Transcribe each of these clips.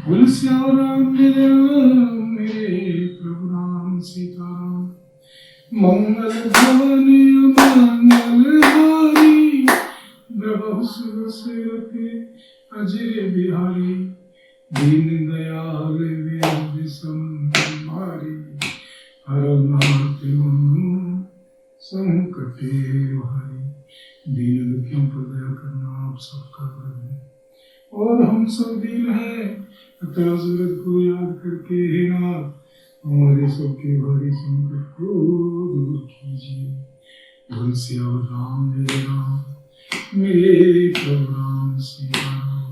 बोल श्याम राम जय राम मेरे प्रभु राम सीताराम। मंगल भवनी मंगलहारी प्रभु सुरसरते अजय बिहारी दीन दयाल वेद संहारी हरनाथ संकटे भारी। दीन दुखियों पर दया करना आप सबका कर्म है और हम सब दीन हैं, अतः सूरज को याद करके हे नाथ हमारे सबके भारी संकट को दूर कीजिए। बोल श्याम राम जय राम मेरे प्रभु राम सीताराम।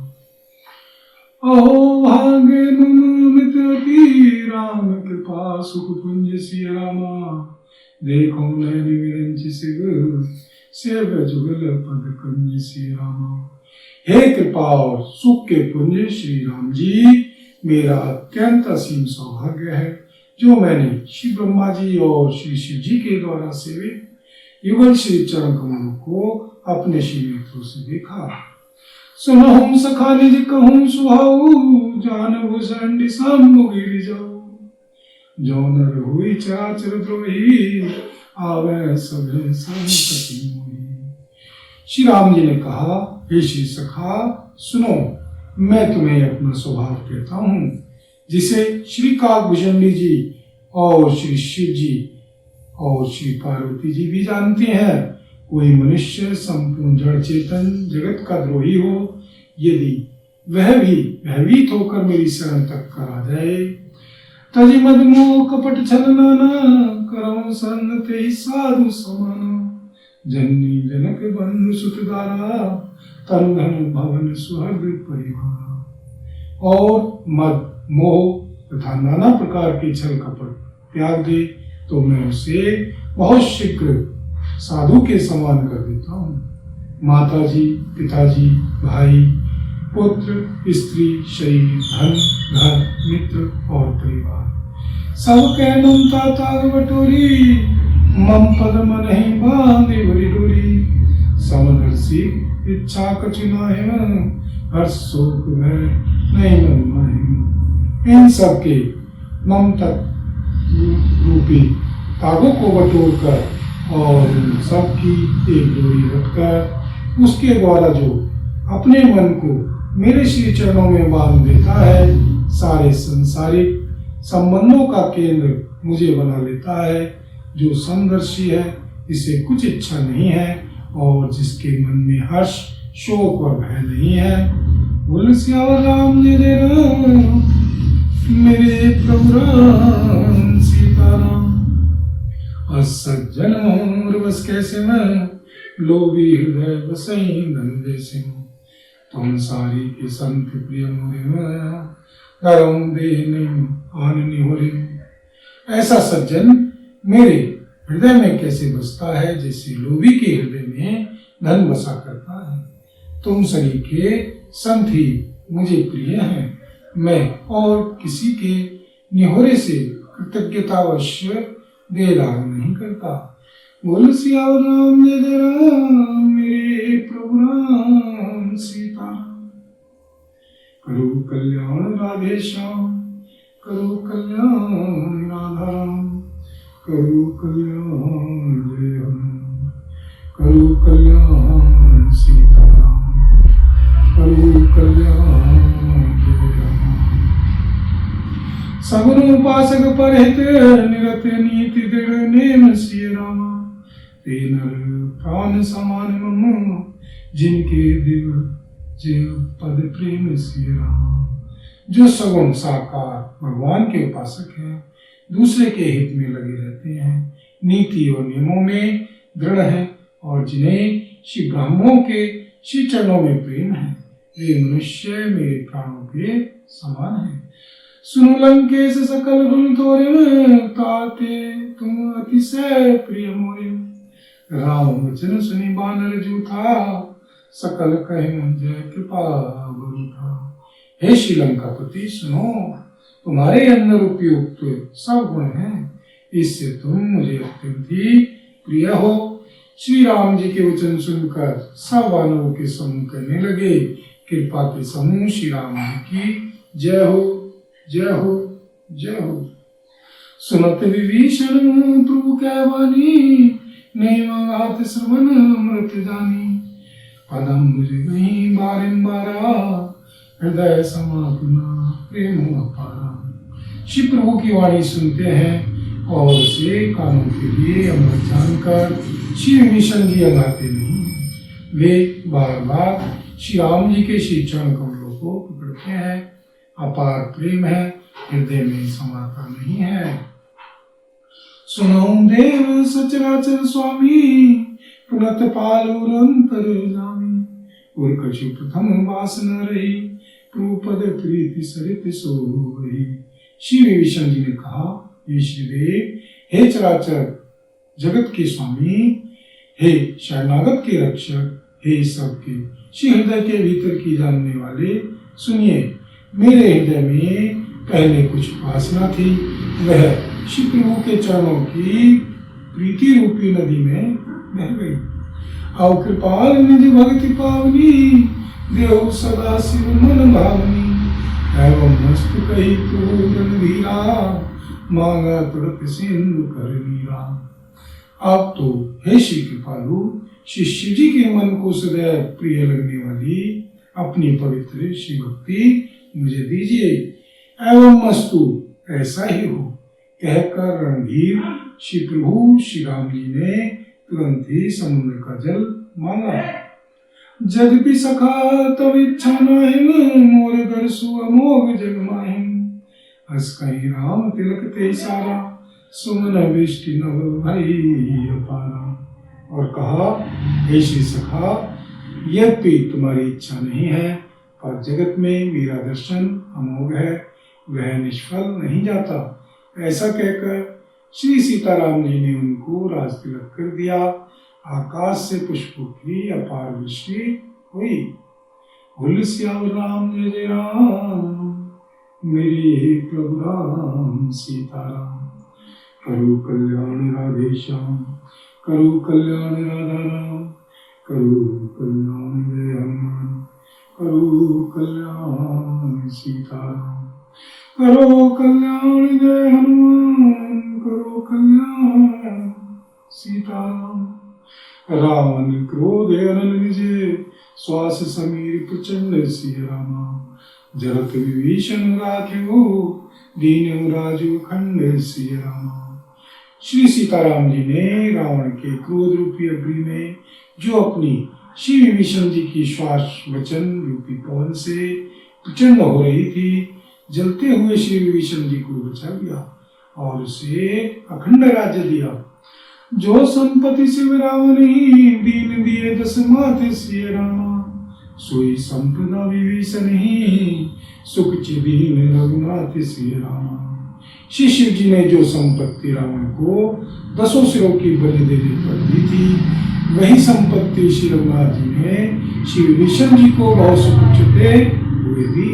अहो भाग्य ममित राम कृपा सुख पुंज सिया रामा। देखो मैं निरंज शिव जुगल पद कंज सिया रामा। हे कृपा और सुख के पुंज श्री राम जी, मेरा अत्यंत असीम सौभाग्य है जो मैंने श्री ब्रह्मा जी और श्री शिव जी के द्वारा सेवित युगल श्री चरण कमलों को अपने श्री नेत्रों से देखा। सुनहुं सखा निज कहूं सुहाऊ, जानहु संडि सम्मुख जाऊ। जो नर हुई चराचर द्रोही, आवे सभे संकटि मोही। श्री राम जी ने कहा, हे श्री सखा सुनो, मैं तुम्हें अपना स्वभाव कहता हूँ जिसे श्री काकभुजंडी जी और श्री शिव जी और श्री पार्वती जी भी जानते हैं। कोई मनुष्य संपूर्ण जड़ चेतन जगत का द्रोही हो, यदि वह भी भयभीत होकर मेरी शरण तक कर आ जाए, तजि मद मोह कपट छल नाना, करम संग तेहि साधु समाना। जननी जनक बंधु सुत दारा, तन धन भवन सुहृद परिवार। और मद मोह तथा नाना प्रकार के छल कपट त्याग दे तो मैं उसे बहुत शीघ्र साधु के समान कर देता हूँ। माता जी, पिताजी, भाई, पुत्र, स्त्री, शरीर, धन, घर, मित्र और परिवार सब कह ममता ताग बटोरी, मम पद मनहि बांधे बड़ी डोरी। समदर्शी इच्छा कछु नाहि, हर्ष शोक भय नहीं मन माहि। इन सब के ममता रूपी तागों को बटोर कर और सबकी एक डोरी रखकर उसके द्वारा जो अपने मन को मेरे श्री चरणों में बांध देता है, सारे संसारिक संबंधों का केंद्र मुझे बना लेता है। जो समदर्शी है, जिसे कुछ इच्छा नहीं है और जिसके मन में हर्ष शोक और भय नहीं है। बोल श्याम राम जय राम मेरे प्रभु राम सीताराम। असज्जन मोर बस कैसे मैं, लोभी हृदय बसई धन से। तुम सारी के संत प्रिय मोरे मैं, धर्म देह आननी हो रे। ऐसा सज्जन मेरे हृदय में कैसे बसता है, जैसे लोभी के हृदय में धन बसा करता है। तुम सभी के संत ही मुझे प्रिय हैं। मैं और किसी के निहोरे से कृतज्ञतावश देदार नहीं करता। बोल श्याम राम जय राम मेरे प्रभु राम सीताराम। करो कल्याण राधे श्याम, करो कल्याण राधा राम। करो कल्याण जय राम, करो कल्याण सीताराम। करो कल्याण जय राम। सगुन उपासक परहित निरत नीति दृढ़ नेम श्री रामा। ते नर प्राण समान मम, जिनके दिव जीव पद प्रेम श्री राम। जो सगुण साकार भगवान के उपासक हैं, दूसरे के हित में लगे रहते हैं, नीति और नियमों में दृढ़ हैं और जिन्हें श्री ब्राह्मणों के श्री चरणों में प्रेम है, वे मनुष्य मेरे प्राणों के समान हैं। सुनो लंकेश सकल गुण तोरे, ताते तुम अतिशय प्रिय मोरे। राम वचन सुनि बानर जूथा, सकल कहे जय कृपा गुरु था। हे श्रीलंकापति सुनो, तुम्हारे अंदर उपयुक्त सब गुण हैं, इससे तुम मुझे अत्यंत ही प्रिय हो। श्री राम जी के वचन सुनकर सब वानरों के समूह कहने लगे, कृपा के समूह श्री राम जी की जय हो, जय हो, जय हो। सुनत विभीषण प्रभु कै वाणी, नहीं मंगात श्रवण अमृत जानी। पदम मुझ नहीं बारंबारा, हृदय समापना प्रेम अपारा। श्री प्रभु की वाणी सुनते हैं और उसे कानों के लिए अमृत जानकर श्री विभीषण जी अगाते नहीं। वे बार बार श्री राम जी के श्री चरण कमलों को पकड़ते हैं। अपार प्रेम है, हृदय में समाता नहीं है। सुनो देव सचराचर स्वामी, पुनत पालुर अंतर्जामी। और कछु प्रथम वास न रही, प्रभुपद प्रीति सरित सो रही। श्री विभीषण जी ने कहा, हे श्रीदेव, हे चराचर जगत के स्वामी, हे शरणागत के रक्षक, हे सबके श्री हृदय के भीतर की जानने वाले, सुनिए। मेरे हृदय में पहले कुछ वासना थी, वह श्री प्रभु के चरणों की प्रीति रूपी नदी में बह गई। अब कृपाल निज भक्ति पावनी, देव सदा शिव मन भावनी। एवं मस्त कही प्रभु रणधीरा, मांगा तुरत सिंधु कर नीरा। अब तो हे श्री कृपालु, श्री शिव जी के मन को सदैव प्रिय लगने वाली अपनी पवित्र श्री भक्ति मुझे दीजिए। एवं मस्तु ऐसा ही हो, कहकर रणधीर श्री प्रभु श्री राम जी ने तुरंत ही समुद्र का जल मांगा। जगपि सखा तब इच्छा नाहिन, मोर दर्शु अमोघ जग माहिन। हस कहीं राम तिलक ते सारा, सुमन वृष्टि नभ भई अपारा। और कहा, हे श्री सखा, यद्यपि तुम्हारी इच्छा नहीं है, पर जगत में मेरा दर्शन अमोघ है, वह निष्फल नहीं जाता। ऐसा कहकर श्री सीताराम जी ने उनको राज तिलक कर दिया। आकाश से पुष्पों की अपार वृष्टि हुई। बोल श्याम राम जय जय राम, मेरे प्रभु राम सीताराम। करो कल्याण राधे श्याम, करो कल्याण राधा राम, करो कल्याण जय हनुमान, करो कल्याण सीताराम। करो कल्याण जय हनुमान, करो कल्याण सीताराम। रावण क्रोध अनल विजय, श्वास समीर प्रचंड सिय रामा। जरत विभीषण राख्यो, दीन राजु खंड सिय रामा। श्री सीताराम जी ने रावण के क्रोध रूपी अग्नि में, जो अपनी श्री विभीषण जी की श्वास वचन रूपी पवन से प्रचंड हो रही थी, जलते हुए श्री विभीषण जी को बचा लिया और उसे अखंड राज्य दिया। जो संपत्ति शिव रावण ही, दीन दिए दस माथे सिय रामा। सोई संपदा विभीषण ही, सुख चिदीन रघुनाथ सिय रामा। श्री शिव जी ने जो संपत्ति रावण को 10 सिरों की बलि देने पर दी थी, वही संपत्ति श्री रघुनाथ जी ने श्री विभीषण जी को बहुत सुखते हुए दी।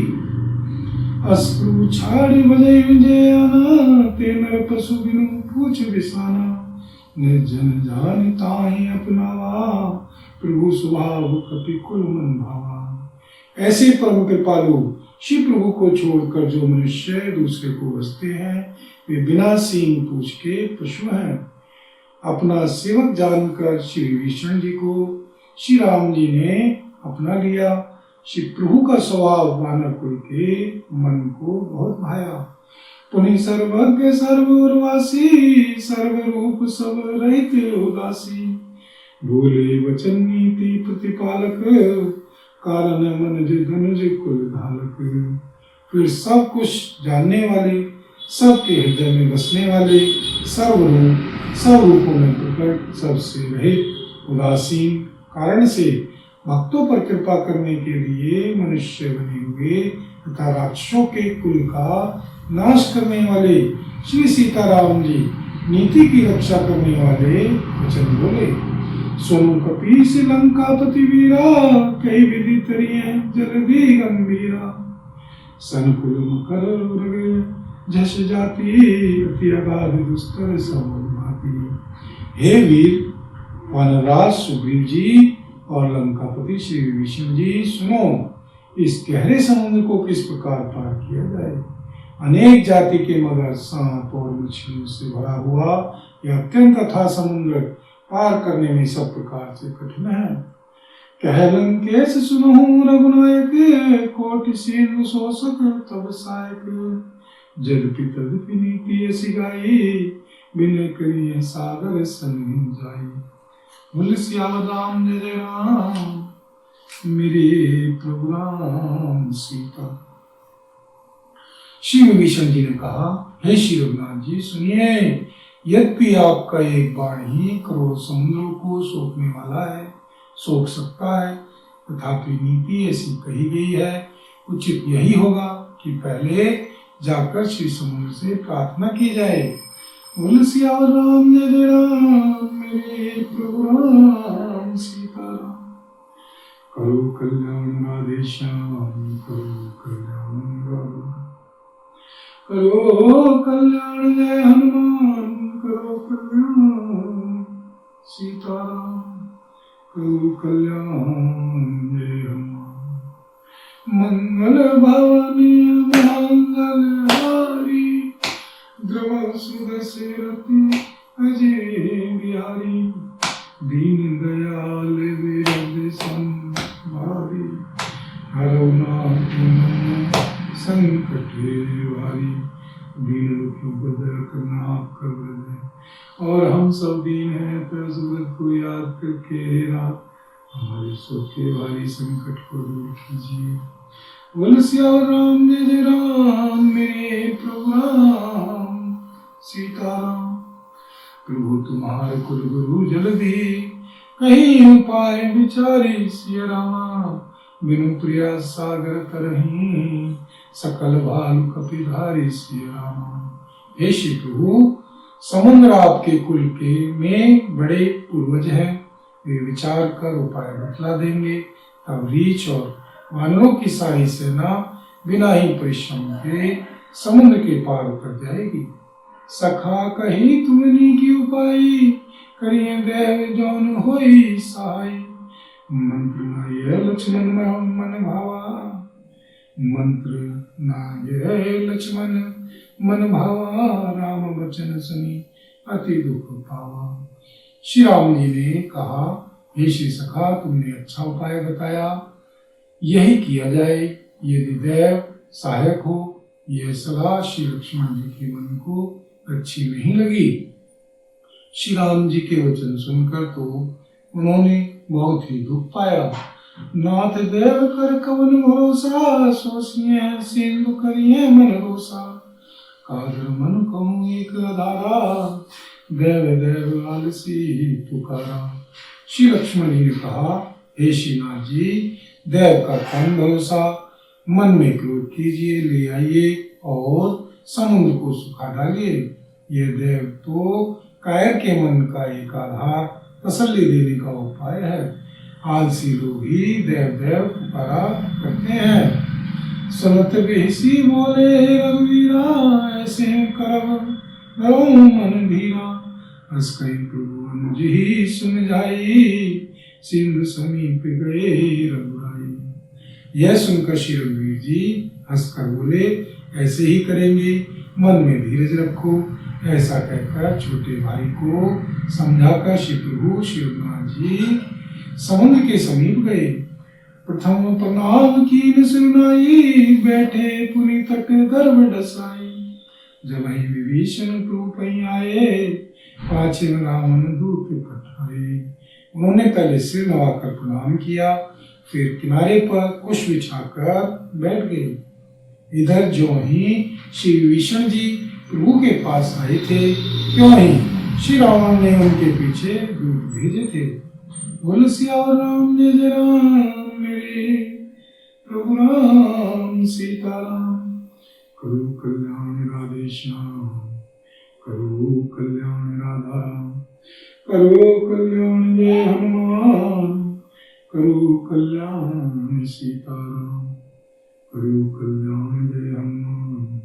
अस्त्रु छाड़ी बजे विजय आना, ते नर पशु बिनु पूछ बिसाना। निर्जन जान ताहि अपनावा, प्रभु स्वभाव कपि कुल मन भावा। ऐसे परम कृपालु श्री प्रभु को छोड़कर जो मनुष्य दूसरे को बसते हैं, वे बिना सींग पूछ के पशु हैं। अपना सेवक जानकर श्री विभीषण जी को श्री राम जी ने अपना लिया। श्री प्रभु का स्वभाव वानर कुल के मन को बहुत भाया। पुनि सर्वज्ञ सर्वोर्वासी, सर्वरूप सब रहित उदासी। भूले वचन नीति प्रतिपालक, कारण मन धनुज कुल धालक। फिर सब कुछ जानने वाले, सबके हृदय में बसने वाले, सर्वरूप सब रूपों में प्रकट, सबसे रहित, उदासीन, कारण से भक्तों पर कृपा करने के लिए मनुष्य बने हुए तथा राक्षसों के कुल का नाश करने वाले श्री सीताराम जी नीति की रक्षा करने वाले वचन बोले। सुनु कपीस लंकापति वीरा, कई विधि तरिये जलधि गंभीरा। संकुल मकर उर्ग झस जाती, अति अगाध दुस्तर सब भाती। हे वीर वनराज सुग्रीव जी और लंकापति श्री विभीषण जी, सुनो। इस गहरे समुद्र को किस प्रकार पार किया जाए। अनेक जाति के मगर, सांप और मछलियों से भरा हुआ यह अत्यंत अथाह समुद्र पार करने में सब प्रकार से कठिन है। कह लंकेश सुनहु रघुनायक, कोटि सिंधु शोषक तब सहायक। जदपि तदपि नीति ऐसी गाई, बिन करिए सागर संग जाई। बोल सियावर राम जय जय राम, मेरे प्रभु राम सीता। श्री विभीषण जी ने कहा, हे श्री रघुनाथ जी सुनिए, यद्यपि आपका एक बाण ही करोड़ों समुद्रों को सोखने वाला है, सोख सकता है, तथापि नीति ऐसी कही गई है, उचित यही होगा कि पहले जाकर श्री समुद्र से प्रार्थना की जाए। बोल सियावर राम जय जय राम, मेरे प्रभु राम सीताराम। करो कल्याण राधे श्याम, करो कल्याण राधे, करो कल्याण जय हनुमान, करो कल्याण सीताराम, करो कल्याण जय हनुमान। मंगल भवनी मंगल हारी, द्रव सुदशरथि अजय बिहारी। दीन दयाल विरद संभारी, हरौ नाथ संकट वारी। दीन दुखियों को दया करना आपका व्रत है, और हम सब दीन हैं, तो सूरत को याद करके हे नाथ हमारे सुख के भारी संकट को दूर कीजिए। बोल सियावर राम जय जय राम, मेरे प्रभु राम सीताराम। प्रभु तुम्हारे कुल गुरु जल्दी, कहीं उपाय विचारी सिया रामा। बिनु प्रिया सागर तरही, सकल भालु कपिधारी सिया रामा। हे श्री प्रभु, समुद्र आपके कुल के में बड़े पूर्वज हैं, वे विचार कर उपाय बतला देंगे। तब रीछ और वानरों की सारी सेना बिना ही परिश्रम के समुद्र के पार उतर जाएगी। सखा कही तुमनी की उपाय, करिए देव जौन होई सहाय। मंत्र नाये लक्ष्मण मन भावा, मंत्र नाये लक्ष्मण मन भावा। राम वचन सुनी अति दुख पावा। श्री राम जी ने कहा, हे श्री सखा, तुमने अच्छा उपाय बताया, यही किया जाए। यदि देव सहायक हो, यह सलाह श्री लक्ष्मण जी के मन को अच्छी नहीं लगी। श्री राम जी के वचन सुनकर तो उन्होंने बहुत ही दुख पाया। नाथ देव कर कवन भरोसा, सोचिए सिंधु करिए मन रोसा। कादर मन कहूँ एक आधारा, देव देव आलसी पुकारा। श्री लक्ष्मण जी ने कहा, हे श्रीनाथ जी, देव का कौन भरोसा, मन में क्रोध कीजिए, ले आइए और समुद्र को सुखा डालिए। यह देव तो कायर के मन का एक आधार तसल्ली देने का उपाय है। आलसी लोग ही देव देव पुकारा करते हैं। सुनत बेहसी बोले रघुवीरा, ऐसे करब रहो मन धीरा। हस कहीं प्रभु अनुज ही सुन जाई, सिंधु समीप गए रघुराई। यह सुनकर श्री रघुवीर जी हंसकर बोले, ऐसे ही करेंगे, मन में धीरज रखो। ऐसा कहकर छोटे भाई को समझाकर श्री प्रभु श्री रघुनाथ जी समुद्र के समीप गए। प्रथम प्रणाम कीन सुनाई, बैठे पुरी तट गर्भ डसाई। जब ही विभीषण प्रभु पहीं आए, पाछे रावण दूत पठाए। उन्होंने पहले सिर नवाकर प्रणाम किया, फिर किनारे पर कुश बिछाकर बैठ गए। इधर जो ही श्री विभीषण जी प्रभु के पास आए थे, क्यों ही श्री रावण ने उनके पीछे दूत भेजे थे। बोल सियावर राम जय जय राम, मेरे प्रभु राम सीताराम। करो कल्याण राधे श्याम, करो कल्याण राधा राम। करो कल्याण जय हनुमान, करो कल्याण सीताराम। करो कल्याण जय हनुमान,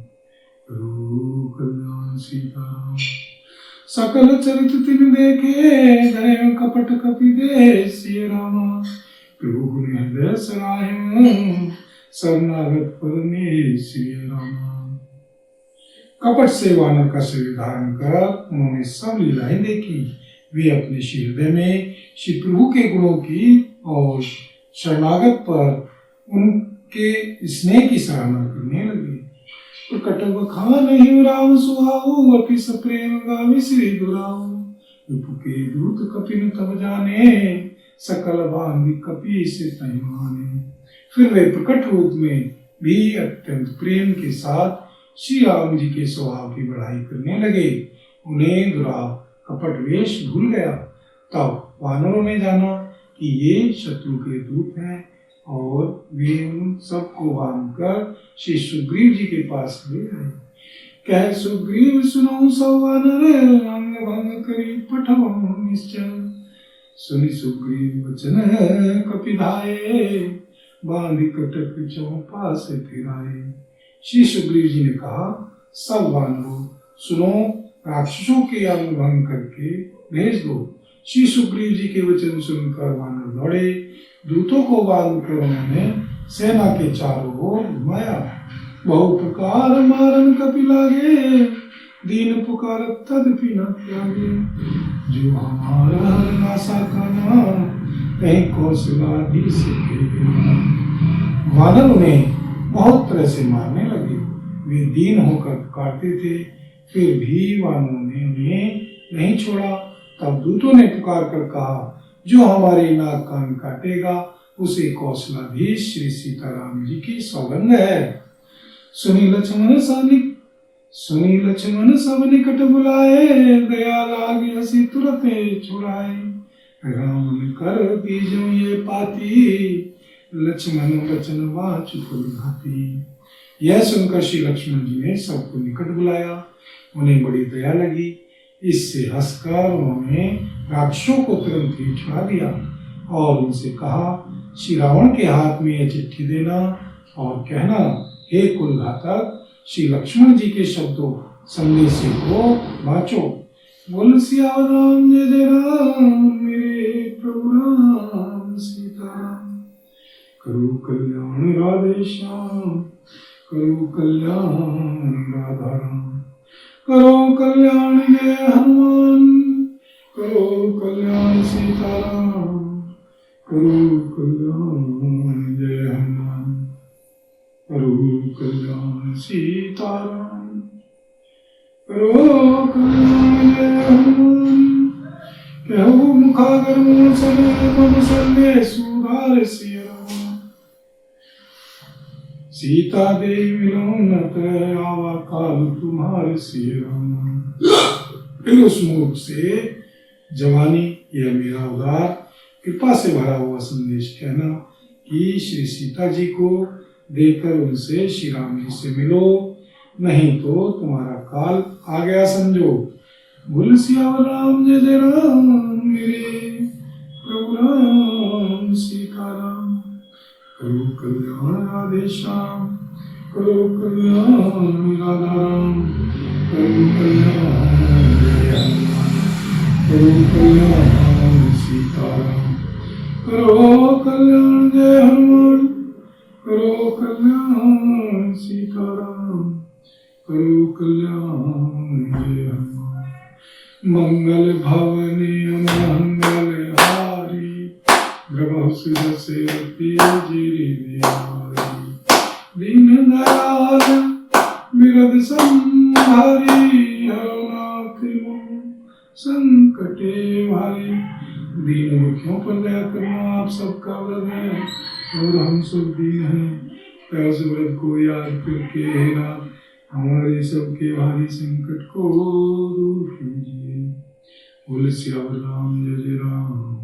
करो कल्याण सीताराम। सकल चरित तिन देखे, धरे कपट कपि दे सिय रामा। प्रभु गुण हृदय सराहे, शरणागत परने श्री राम। कपट से वानर का शरीर धारण कर उन्होंने सब लीलाएं देखी। वे अपने हृदय में श्री प्रभु के गुणों की और शरणागत पर उनके स्नेह की सराहना करने लगे। प्रकट बखान नहीं राम सुहाऊ, अति सप्रेम गावी श्री दुराऊ। विपु के दूत कपिन तब जाने, सकल बांधि कपि से तहि माने। फिर वे प्रकट रूप में भी अत्यंत प्रेम के साथ श्री राम जी के स्वभाव की बढ़ाई करने लगे। उन्हें दुराव कपट वेश भूल गया। तब वानरों ने जाना कि ये शत्रु के दूत हैं और वे उन सबको बांध कर श्री सुग्रीव जी के पास ले आए। कह सुग्रीव सुनो सब वानर, अंग भंग करी पठव निश्चय। सुनि सुग्रीव वचन कपिधाये, बांधि कटक चौपा से फिराए। श्री सुग्रीव जी ने कहा, सब वानरों सुनो, राक्षसों के अंग भंग करके भेज दो। श्री सुग्रीव जी के वचन सुनकर वानर दौड़े। दूतों को बांध कर उन्होंने सेना के चारों ओर घुमाया। बहु प्रकार मारन कपि लागे, दीन पुकार तदपि न त्यागे। जो हमारा नासा काना, कहीं कौशलाधीश के। वानर उन्हें बहुत तरह से मारने लगे। वे दीन होकर पुकारते थे, फिर भी वानरों ने उन्हें नहीं छोड़ा। तब दूतों ने पुकार कर कहा, जो हमारे नाक कान काटेगा उसे कौशलाधीश श्री सीताराम जी की सौगंध है। सुनी लक्ष्मण सब निकट बुलाए, दया लागी हसी तुरंत छुड़ाए। राम ने कर दीजो ये पाती, लक्ष्मण वचन वाचु भांति। यह सुनकर श्री लक्ष्मण जी ने सबको निकट बुलाया। उन्हें बड़ी दया लगी। इससे हंसकर उन्होंने राक्षसों को तुरंत ही छुड़ा दिया और उनसे कहा, श्री रावण के हाथ में यह चिट्ठी देना और कहना, हे कुल घातक, श्री लक्ष्मण जी के शब्दों संदेश को वाचो। बोल सियावर राम जय जय राम, मेरे प्रभु राम सीताराम। करो कल्याण राधे श्याम, करो कल्याण राधा राम। करो कल्याण जय हनुमान, करो कल्याण सीताराम। करो कल्याण जय हनुमान, करो कल्याण सीताराम। करो कल्याण जय हनुमान। कहु मुखागर मूल सने, मन सने सुधार सिया। सीता देवी मिलो न तय, आवा काल तुम्हारे सिय राम। फिर उस मुख से जवानी, यह मेरा उदार कृपा से भरा हुआ संदेश कहना कि श्री सीता जी को देकर उनसे श्री राम जी से मिलो, नहीं तो तुम्हारा काल आ गया समझो। बोल सियावर राम जय जय राम, मेरे प्रभु राम सीताराम। करो कल्याण राधे श्याम, करो कल्याण राधा राम। करो कल्याण जय हनुमान, करो कल्याण सीताराम। करो कल्याण जय हनुमान, करो कल्याण सीताराम। करो कल्याण जय हनुमान। मंगल भवने मंगल हारी, प्रभु सुदसेवती जिरि बिहारी। दीन दयाल बिरद संहारी, हरनाथ संकटे भारी। दीन दुखियों पर दया करना आप सबका व्रत है, और हम सब दीन हैं। ऐसे व्रत को याद करके हे नाथ, हमारे सबके भारी संकट को दूर कीजिए। बोल सियावर राम जय जय राम।